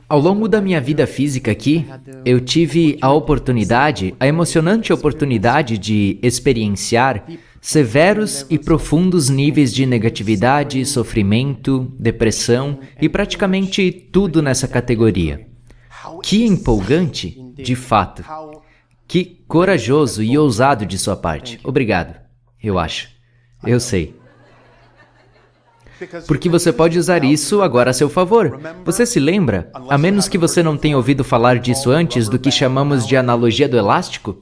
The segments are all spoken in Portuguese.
Ao longo da minha vida física aqui, eu tive a emocionante oportunidade de experienciar severos e profundos níveis de negatividade, sofrimento, depressão e praticamente tudo nessa categoria. Que empolgante, de fato. Que corajoso e ousado de sua parte. Obrigado, eu acho. Eu sei. Porque você pode usar isso agora a seu favor. Você se lembra, a menos que você não tenha ouvido falar disso antes, do que chamamos de analogia do elástico?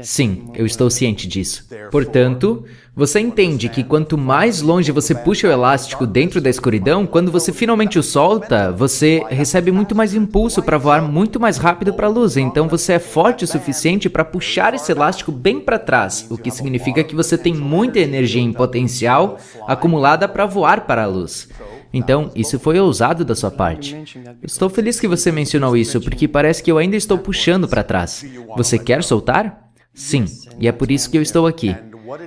Sim, eu estou ciente disso. Portanto, você entende que quanto mais longe você puxa o elástico dentro da escuridão, quando você finalmente o solta, você recebe muito mais impulso para voar muito mais rápido para a luz. Então você é forte o suficiente para puxar esse elástico bem para trás, o que significa que você tem muita energia em potencial acumulada para voar para a luz. Então, isso foi ousado da sua parte. Estou feliz que você mencionou isso, porque parece que eu ainda estou puxando para trás. Você quer soltar? Sim, e é por isso que eu estou aqui.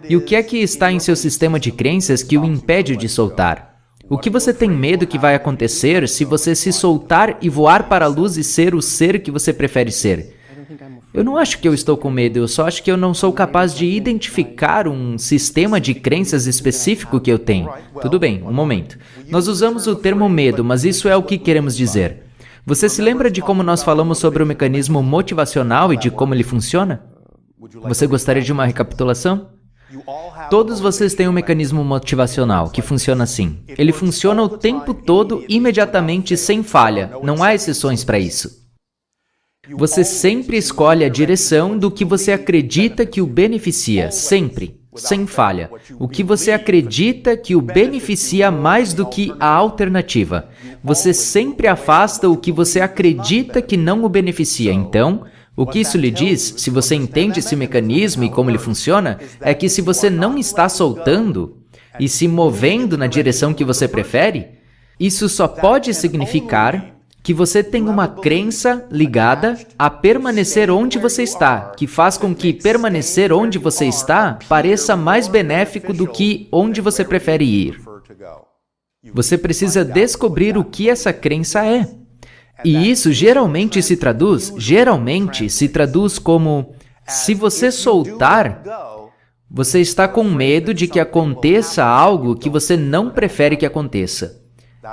E o que é que está em seu sistema de crenças que o impede de soltar? O que você tem medo que vai acontecer se você se soltar e voar para a luz e ser o ser que você prefere ser? Eu não acho que eu estou com medo, eu só acho que eu não sou capaz de identificar um sistema de crenças específico que eu tenho. Tudo bem, um momento. Nós usamos o termo medo, mas isso é o que queremos dizer. Você se lembra de como nós falamos sobre o mecanismo motivacional e de como ele funciona? Você gostaria de uma recapitulação? Todos vocês têm um mecanismo motivacional que funciona assim. Ele funciona o tempo todo, imediatamente, sem falha. Não há exceções para isso. Você sempre escolhe a direção do que você acredita que o beneficia, sempre, sem falha. O que você acredita que o beneficia mais do que a alternativa. Você sempre afasta o que você acredita que não o beneficia. Então, o que isso lhe diz, se você entende esse mecanismo e como ele funciona, é que se você não está soltando e se movendo na direção que você prefere, isso só pode significar que você tem uma crença ligada a permanecer onde você está, que faz com que permanecer onde você está pareça mais benéfico do que onde você prefere ir. Você precisa descobrir o que essa crença é. E isso geralmente se traduz como, se você soltar, você está com medo de que aconteça algo que você não prefere que aconteça.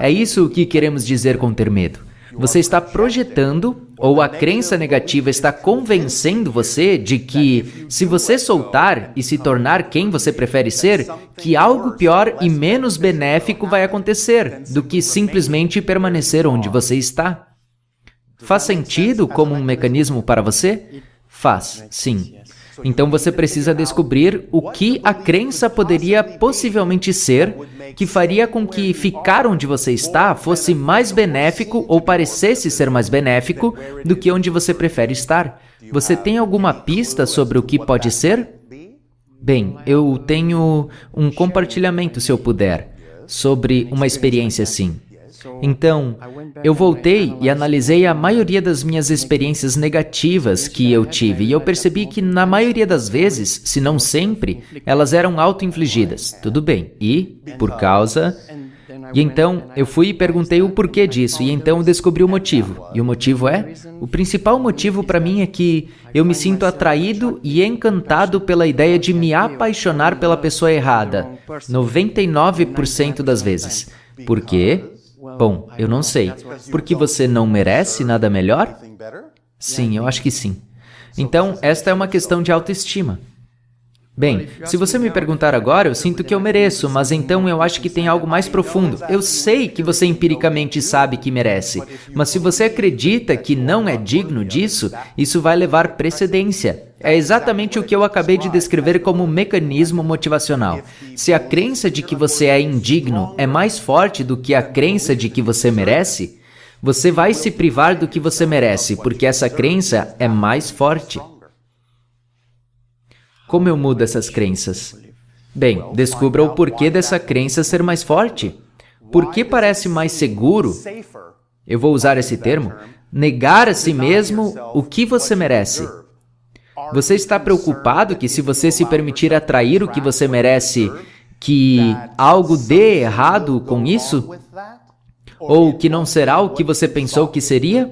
É isso o que queremos dizer com ter medo. Você está projetando, ou a crença negativa está convencendo você de que, se você soltar e se tornar quem você prefere ser, que algo pior e menos benéfico vai acontecer do que simplesmente permanecer onde você está. Faz sentido como um mecanismo para você? Faz, sim. Então você precisa descobrir o que a crença poderia possivelmente ser que faria com que ficar onde você está fosse mais benéfico ou parecesse ser mais benéfico do que onde você prefere estar. Você tem alguma pista sobre o que pode ser? Bem, eu tenho um compartilhamento, se eu puder, sobre uma experiência assim. Então, eu voltei e analisei a maioria das minhas experiências negativas que eu tive e eu percebi que na maioria das vezes, se não sempre, elas eram auto-infligidas. Tudo bem. E então eu fui e perguntei o porquê disso e então eu descobri o motivo. E o motivo é? O principal motivo para mim é que eu me sinto atraído e encantado pela ideia de me apaixonar pela pessoa errada, 99% das vezes. Por quê? Bom, eu não sei. Porque você não merece nada melhor? Sim, eu acho que sim. Então, esta é uma questão de autoestima. Bem, se você me perguntar agora, eu sinto que eu mereço, mas então eu acho que tem algo mais profundo. Eu sei que você empiricamente sabe que merece, mas se você acredita que não é digno disso, isso vai levar precedência. É exatamente o que eu acabei de descrever como mecanismo motivacional. Se a crença de que você é indigno é mais forte do que a crença de que você merece, você vai se privar do que você merece, porque essa crença é mais forte. Como eu mudo essas crenças? Bem, descubra o porquê dessa crença ser mais forte. Por que parece mais seguro, eu vou usar esse termo, negar a si mesmo o que você merece? Você está preocupado que se você se permitir atrair o que você merece, que algo dê errado com isso? Ou que não será o que você pensou que seria?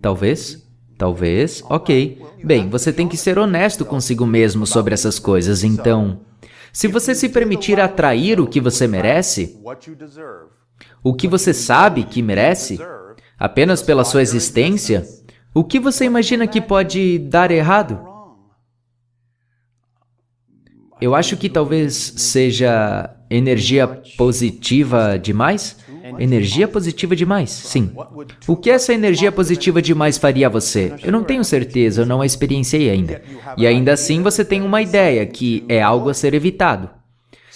Talvez. Talvez. Ok. Bem, você tem que ser honesto consigo mesmo sobre essas coisas, então... Se você se permitir atrair o que você merece, o que você sabe que merece, apenas pela sua existência, o que você imagina que pode dar errado? Eu acho que talvez seja energia positiva demais? Energia positiva demais, sim. O que essa energia positiva demais faria a você? Eu não tenho certeza, eu não a experienciei ainda. E ainda assim você tem uma ideia que é algo a ser evitado.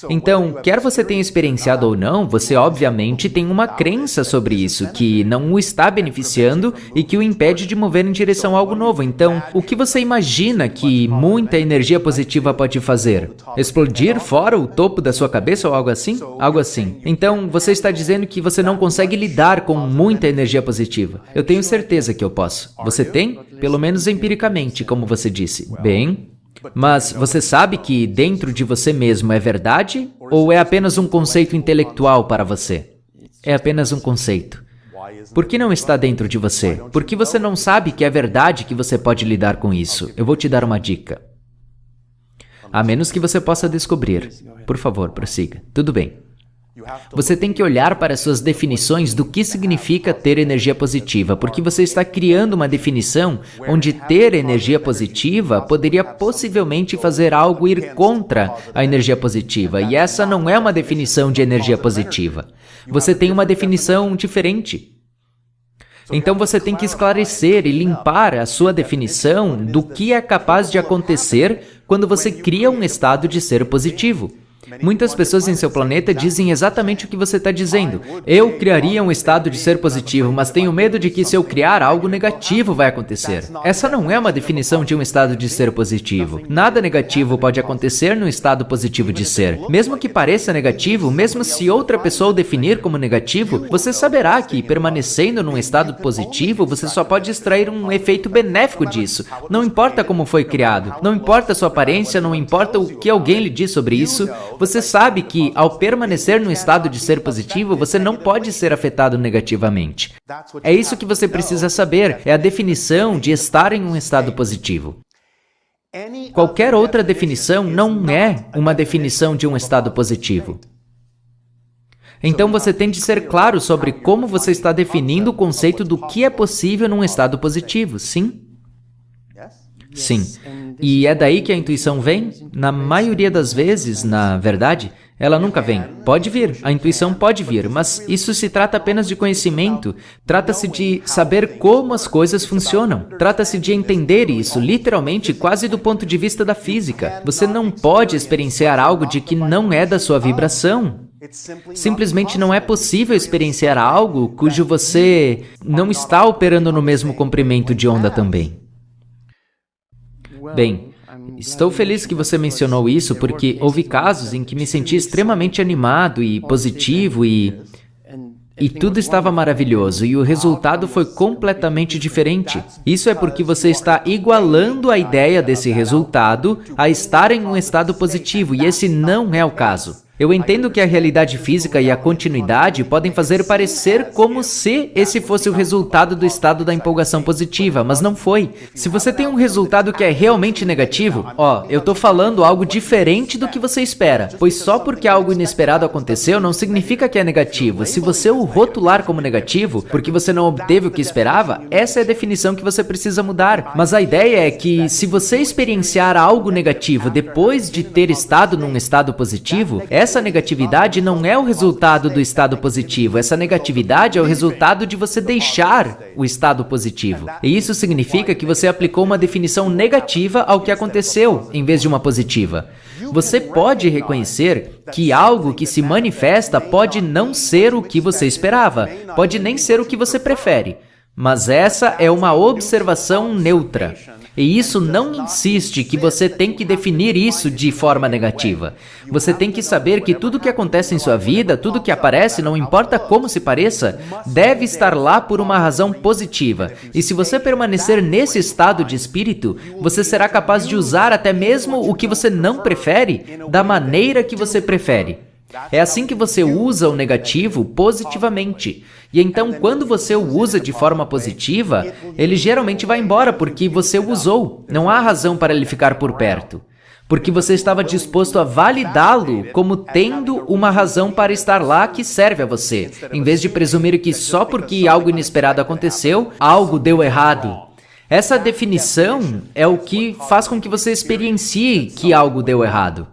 Então, quer você tenha experienciado ou não, você obviamente tem uma crença sobre isso, que não o está beneficiando e que o impede de mover em direção a algo novo. Então, o que você imagina que muita energia positiva pode fazer? Explodir fora o topo da sua cabeça ou algo assim? Algo assim. Então, você está dizendo que você não consegue lidar com muita energia positiva. Eu tenho certeza que eu posso. Você tem? Pelo menos empiricamente, como você disse. Bem... Mas você sabe que dentro de você mesmo é verdade ou é apenas um conceito intelectual para você? É apenas um conceito. Por que não está dentro de você? Porque você não sabe que é verdade que você pode lidar com isso. Eu vou te dar uma dica. A menos que você possa descobrir. Por favor, prossiga. Tudo bem. Você tem que olhar para suas definições do que significa ter energia positiva, porque você está criando uma definição onde ter energia positiva poderia possivelmente fazer algo ir contra a energia positiva, e essa não é uma definição de energia positiva. Você tem uma definição diferente. Então você tem que esclarecer e limpar a sua definição do que é capaz de acontecer quando você cria um estado de ser positivo. Muitas pessoas em seu planeta dizem exatamente o que você está dizendo. Eu criaria um estado de ser positivo, mas tenho medo de que se eu criar algo negativo vai acontecer. Essa não é uma definição de um estado de ser positivo. Nada negativo pode acontecer no estado positivo de ser. Mesmo que pareça negativo, mesmo se outra pessoa o definir como negativo, você saberá que, permanecendo num estado positivo, você só pode extrair um efeito benéfico disso. Não importa como foi criado, não importa a sua aparência, não importa o que alguém lhe diz sobre isso, você sabe que, ao permanecer no estado de ser positivo, você não pode ser afetado negativamente. É isso que você precisa saber, é a definição de estar em um estado positivo. Qualquer outra definição não é uma definição de um estado positivo. Então você tem de ser claro sobre como você está definindo o conceito do que é possível num estado positivo, sim? Sim. E é daí que a intuição vem? Na maioria das vezes, na verdade, ela nunca vem. Pode vir, a intuição pode vir, mas isso se trata apenas de conhecimento. Trata-se de saber como as coisas funcionam. Trata-se de entender isso, literalmente, quase do ponto de vista da física. Você não pode experienciar algo de que não é da sua vibração. Simplesmente não é possível experienciar algo cujo você não está operando no mesmo comprimento de onda também. Bem, estou feliz que você mencionou isso porque houve casos em que me senti extremamente animado e positivo e tudo estava maravilhoso e o resultado foi completamente diferente. Isso é porque você está igualando a ideia desse resultado a estar em um estado positivo e esse não é o caso. Eu entendo que a realidade física e a continuidade podem fazer parecer como se esse fosse o resultado do estado da empolgação positiva, mas não foi. Se você tem um resultado que é realmente negativo, eu estou falando algo diferente do que você espera, pois só porque algo inesperado aconteceu não significa que é negativo. Se você o rotular como negativo, porque você não obteve o que esperava, essa é a definição que você precisa mudar. Mas a ideia é que se você experienciar algo negativo depois de ter estado num estado positivo, essa negatividade não é o resultado do estado positivo. Essa negatividade é o resultado de você deixar o estado positivo. E isso significa que você aplicou uma definição negativa ao que aconteceu, em vez de uma positiva. Você pode reconhecer que algo que se manifesta pode não ser o que você esperava, pode nem ser o que você prefere. Mas essa é uma observação neutra. E isso não insiste que você tem que definir isso de forma negativa. Você tem que saber que tudo que acontece em sua vida, tudo que aparece, não importa como se pareça, deve estar lá por uma razão positiva. E se você permanecer nesse estado de espírito, você será capaz de usar até mesmo o que você não prefere da maneira que você prefere. É assim que você usa o negativo positivamente. E então, quando você o usa de forma positiva, ele geralmente vai embora porque você o usou. Não há razão para ele ficar por perto. Porque você estava disposto a validá-lo como tendo uma razão para estar lá que serve a você, em vez de presumir que só porque algo inesperado aconteceu, algo deu errado. Essa definição é o que faz com que você experiencie que algo deu errado.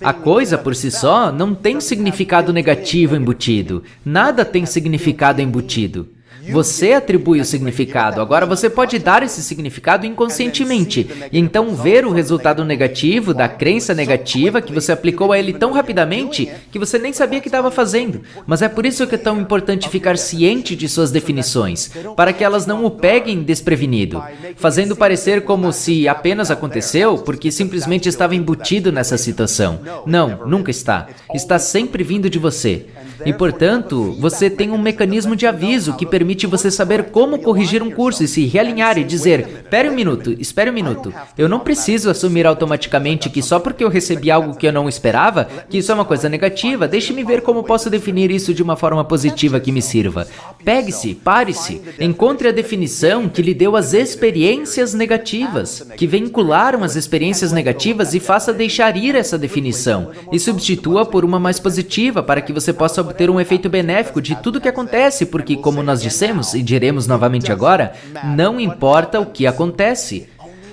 A coisa, por si só, não tem significado negativo embutido. Nada tem significado embutido. Você atribui o significado, agora você pode dar esse significado inconscientemente, e então ver o resultado negativo da crença negativa que você aplicou a ele tão rapidamente que você nem sabia que estava fazendo. Mas é por isso que é tão importante ficar ciente de suas definições, para que elas não o peguem desprevenido, fazendo parecer como se apenas aconteceu porque simplesmente estava embutido nessa situação. Não, nunca está. Está sempre vindo de você. E, portanto, você tem um mecanismo de aviso que permite você saber como corrigir um curso e se realinhar e dizer, espere um minuto, eu não preciso assumir automaticamente que só porque eu recebi algo que eu não esperava, que isso é uma coisa negativa, deixe-me ver como posso definir isso de uma forma positiva que me sirva. Pegue-se, pare-se, encontre a definição que lhe deu as experiências negativas, que vincularam as experiências negativas e faça deixar ir essa definição, e substitua por uma mais positiva para que você possa obter um efeito benéfico de tudo que acontece, porque, como nós dissemos e diremos novamente agora, não importa o que acontece.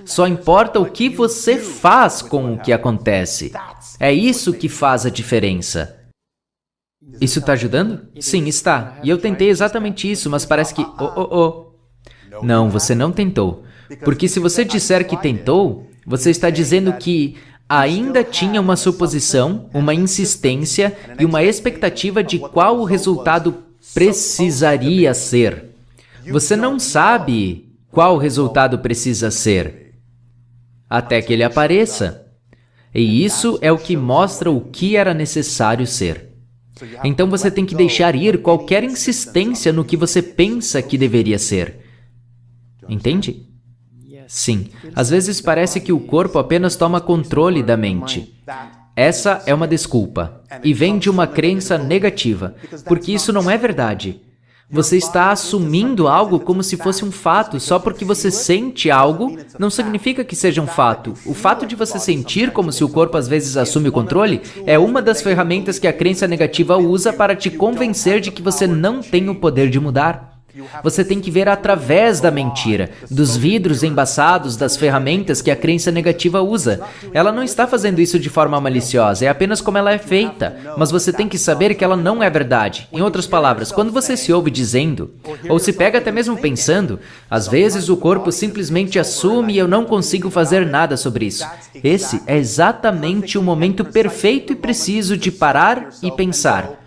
Só importa o que você faz com o que acontece. É isso que faz a diferença. Isso está ajudando? Sim, está. E eu tentei exatamente isso, mas parece que... Não, você não tentou. Porque se você disser que tentou, você está dizendo que ainda tinha uma suposição, uma insistência e uma expectativa de qual o resultado precisaria ser. Você não sabe qual o resultado precisa ser, até que ele apareça. E isso é o que mostra o que era necessário ser. Então você tem que deixar ir qualquer insistência no que você pensa que deveria ser. Entende? Sim, às vezes parece que o corpo apenas toma controle da mente. Essa é uma desculpa, e vem de uma crença negativa, porque isso não é verdade. Você está assumindo algo como se fosse um fato, só porque você sente algo, não significa que seja um fato. O fato de você sentir como se o corpo às vezes assume o controle é uma das ferramentas que a crença negativa usa para te convencer de que você não tem o poder de mudar. Você tem que ver através da mentira, dos vidros embaçados, das ferramentas que a crença negativa usa. Ela não está fazendo isso de forma maliciosa, é apenas como ela é feita. Mas você tem que saber que ela não é verdade. Em outras palavras, quando você se ouve dizendo, ou se pega até mesmo pensando, às vezes o corpo simplesmente assume e eu não consigo fazer nada sobre isso. Esse é exatamente o momento perfeito e preciso de parar e pensar.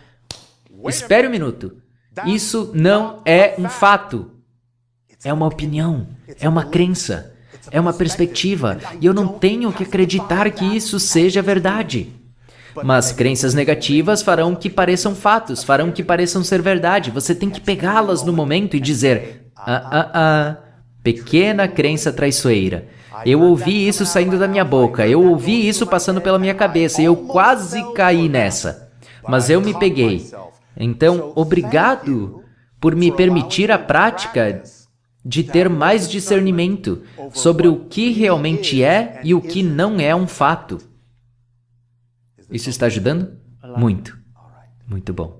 Espere um minuto. Isso não é um fato. É uma opinião, é uma crença, é uma perspectiva, e eu não tenho que acreditar que isso seja verdade. Mas crenças negativas farão que pareçam fatos, farão que pareçam ser verdade. Você tem que pegá-las no momento e dizer, pequena crença traiçoeira. Eu ouvi isso saindo da minha boca, eu ouvi isso passando pela minha cabeça, e eu quase caí nessa. Mas eu me peguei. Então, obrigado por me permitir a prática de ter mais discernimento sobre o que realmente é e o que não é um fato. Isso está ajudando? Muito. Muito bom.